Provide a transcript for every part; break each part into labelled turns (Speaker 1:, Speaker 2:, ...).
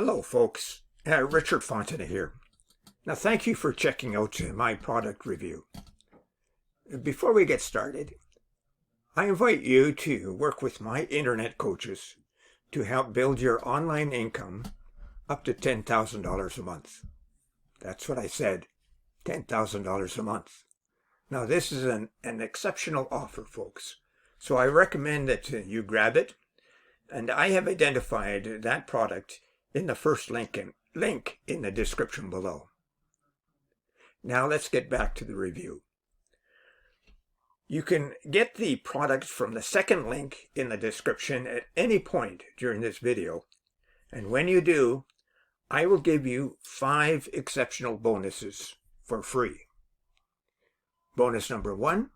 Speaker 1: Hello, folks. Richard Fontana here. Now, thank you for checking out my product review. Before we get started, I invite you to work with my internet coaches to help build your online income up to $10,000 a month. That's what I said, $10,000 a month. Now, this is an exceptional offer, folks. So I recommend that you grab it. And I have identified that product in the first link in the description below. Now let's get back to the review. You can get the product from the second link in the description at any point during this video. And when you do, I will give you 5 exceptional bonuses for free. Bonus number 1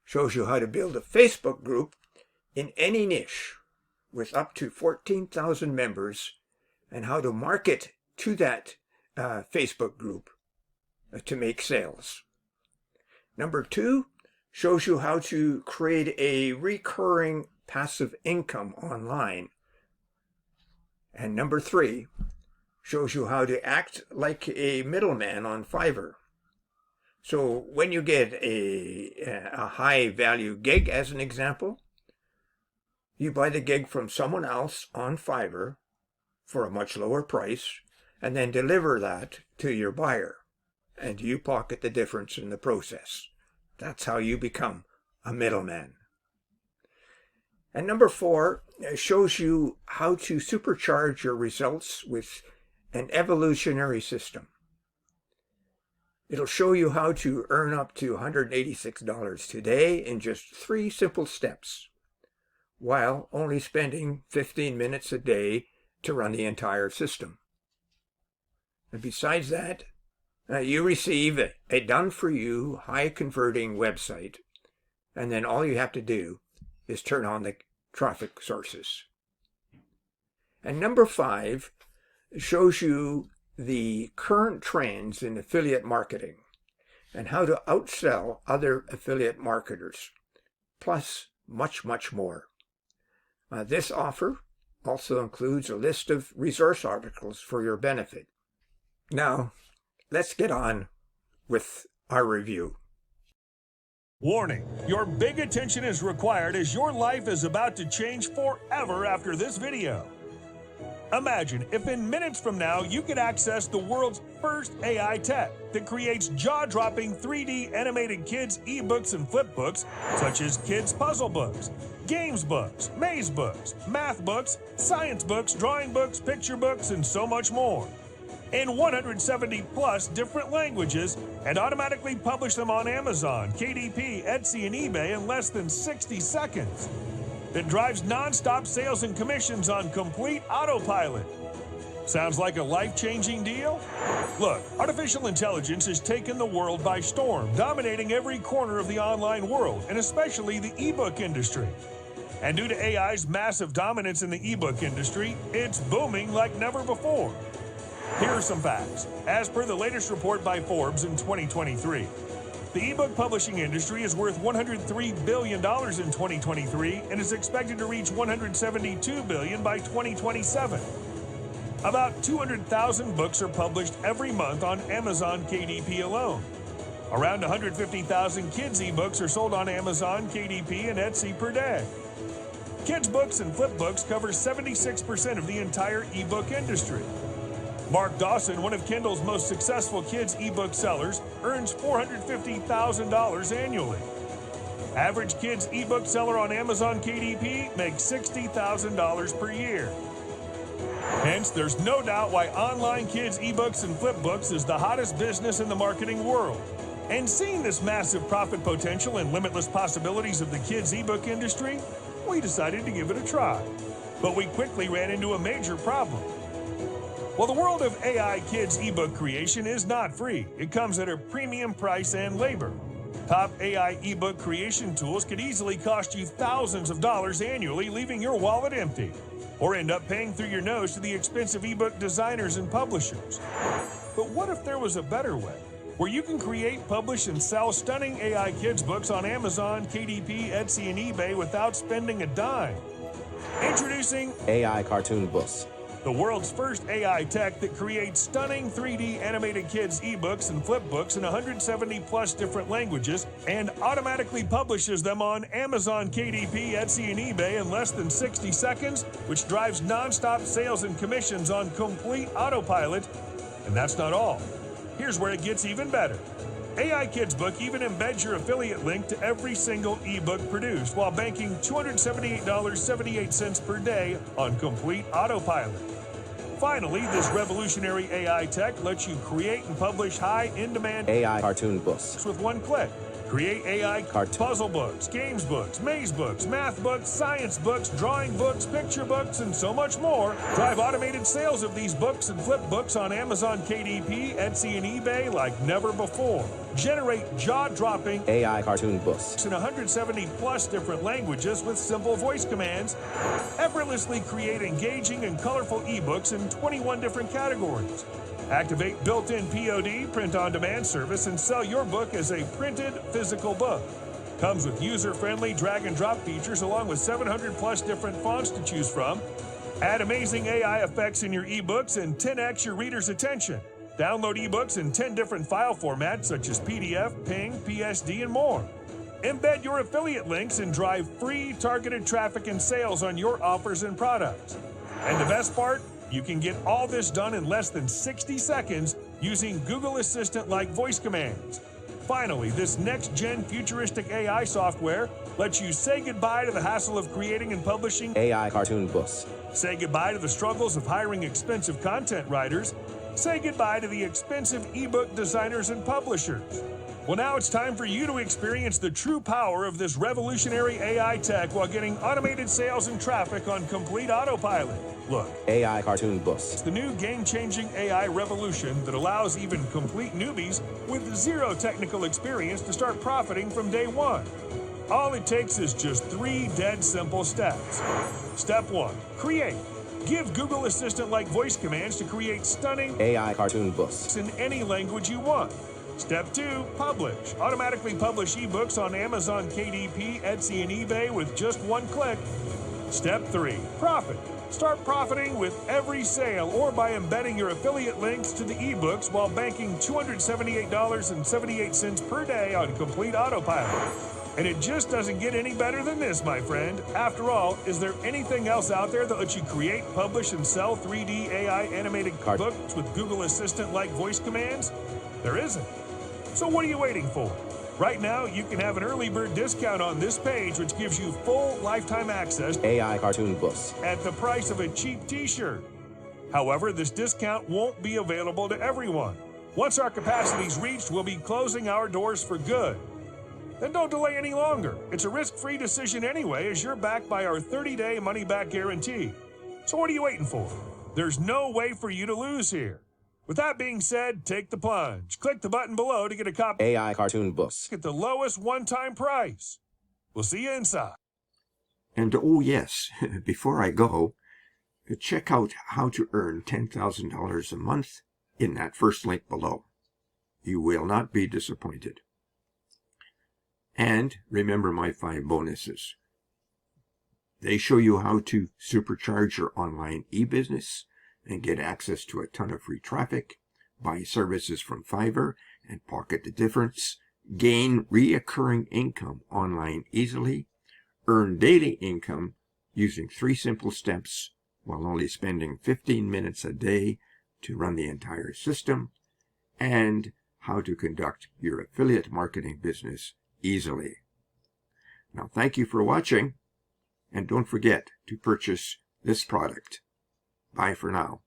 Speaker 1: shows you how to build a Facebook group in any niche with up to 14,000 members and how to market to that Facebook group to make sales. Number 2 shows you how to create a recurring passive income online. And number 3 shows you how to act like a middleman on Fiverr. So when you get a high value gig, as an example, you buy the gig from someone else on Fiverr for a much lower price and then deliver that to your buyer, and you pocket the difference in the process. That's how you become a middleman. And number 4 shows you how to supercharge your results with an evolutionary system. It'll show you how to earn up to $186 today in just 3 simple steps, while only spending 15 minutes a day to run the entire system. And besides that, you receive a done-for-you, high-converting website, and then all you have to do is turn on the traffic sources. And number 5 shows you the current trends in affiliate marketing and how to outsell other affiliate marketers, plus much, much more. This offer also includes a list of resource articles for your benefit. Now, let's get on with our review.
Speaker 2: Warning, your big attention is required as your life is about to change forever after this video. Imagine if in minutes from now you could access the world's first AI tech that creates jaw-dropping 3D animated kids ebooks and flipbooks, such as kids puzzle books, games books, maze books, math books, science books, drawing books, picture books, and so much more, in 170 plus different languages, and automatically publish them on Amazon, KDP, Etsy, and eBay in less than 60 seconds. That drives non-stop sales and commissions on complete autopilot. Sounds like a life-changing deal? Look, artificial intelligence has taken the world by storm, dominating every corner of the online world, and especially the ebook industry. And due to AI's massive dominance in the ebook industry, it's booming like never before. Here are some facts. As per the latest report by Forbes in 2023, the ebook publishing industry is worth $103 billion in 2023 and is expected to reach $172 billion by 2027. About 200,000 books are published every month on Amazon KDP alone. Around 150,000 kids' ebooks are sold on Amazon, KDP, and Etsy per day. Kids' books and flip books cover 76% of the entire ebook industry. Mark Dawson, one of Kindle's most successful kids' ebook sellers, earns $450,000 annually. Average kids' ebook seller on Amazon KDP makes $60,000 per year. Hence, there's no doubt why online kids' ebooks and flipbooks is the hottest business in the marketing world. And seeing this massive profit potential and limitless possibilities of the kids' ebook industry, we decided to give it a try. But we quickly ran into a major problem. Well, the world of AI kids ebook creation is not free. It comes at a premium price and labor. Top AI ebook creation tools could easily cost you thousands of dollars annually, leaving your wallet empty, or end up paying through your nose to the expensive ebook designers and publishers. But what if there was a better way, where you can create, publish, and sell stunning AI kids books on Amazon, KDP, Etsy, and eBay without spending a dime? Introducing
Speaker 3: AI cartoon books.
Speaker 2: the world's first AI tech that creates stunning 3D animated kids' ebooks and flipbooks in 170 plus different languages and automatically publishes them on Amazon, KDP, Etsy, and eBay in less than 60 seconds, which drives nonstop sales and commissions on complete autopilot. And that's not all. Here's where it gets even better. AI Kids Book even embeds your affiliate link to every single ebook produced while banking $278.78 per day on complete autopilot. Finally, this revolutionary AI tech lets you create and publish high in-demand
Speaker 3: AI cartoon books
Speaker 2: with one click. Create AI puzzle books, games books, maze books, math books, science books, drawing books, picture books, and so much more. Drive automated sales of these books and flip books on Amazon, KDP, Etsy, and eBay like never before. Generate jaw-dropping
Speaker 3: AI cartoon books
Speaker 2: in 170 plus different languages with simple voice commands. Effortlessly create engaging and colorful ebooks in 21 different categories. Activate built-in POD, print-on-demand service, and sell your book as a printed physical book. Comes with user-friendly drag-and-drop features along with 700 plus different fonts to choose from. Add amazing AI effects in your ebooks and 10x your reader's attention. Download ebooks in 10 different file formats such as PDF, PNG, PSD, and more. Embed your affiliate links and drive free targeted traffic and sales on your offers and products. And the best part? You can get all this done in less than 60 seconds using Google Assistant-like voice commands. Finally, this next-gen futuristic AI software lets you say goodbye to the hassle of creating and publishing
Speaker 3: AI cartoon books.
Speaker 2: Say goodbye to the struggles of hiring expensive content writers. Say goodbye to the expensive ebook designers and publishers. Well, now it's time for you to experience the true power of this revolutionary AI tech while getting automated sales and traffic on complete autopilot. Look,
Speaker 3: AI cartoon books.
Speaker 2: it's the new game-changing AI revolution that allows even complete newbies with zero technical experience to start profiting from day one. All it takes is just 3 dead simple steps. Step 1, create. Give Google Assistant-like voice commands to create stunning
Speaker 3: AI cartoon books
Speaker 2: in any language you want. Step 2, publish. Automatically publish ebooks on Amazon, KDP, Etsy, and eBay with just one click. Step 3, profit. Start profiting with every sale or by embedding your affiliate links to the ebooks while banking $278.78 per day on complete autopilot. And it just doesn't get any better than this, my friend. After all, is there anything else out there that lets you create, publish, and sell 3D AI animated books with Google Assistant-like voice commands? There isn't. So what are you waiting for? Right now, you can have an early bird discount on this page, which gives you full lifetime access
Speaker 3: AI cartoon books
Speaker 2: at the price of a cheap t-shirt. However, this discount won't be available to everyone. Once our capacity is reached, we'll be closing our doors for good. Then don't delay any longer. It's a risk-free decision anyway, as you're backed by our 30-day money-back guarantee. So what are you waiting for? There's no way for you to lose here. With that being said, take the plunge. Click the button below to get a copy
Speaker 3: AI cartoon books
Speaker 2: at the lowest one-time price. We'll see you inside.
Speaker 1: And oh yes, before I go, check out how to earn $10,000 a month in that first link below. You will not be disappointed. And remember my 5 bonuses. They show you how to supercharge your online e-business and get access to a ton of free traffic, buy services from Fiverr and pocket the difference, gain reoccurring income online easily, earn daily income using 3 simple steps while only spending 15 minutes a day to run the entire system, and how to conduct your affiliate marketing business easily. Now, thank you for watching, and don't forget to purchase this product. Bye for now.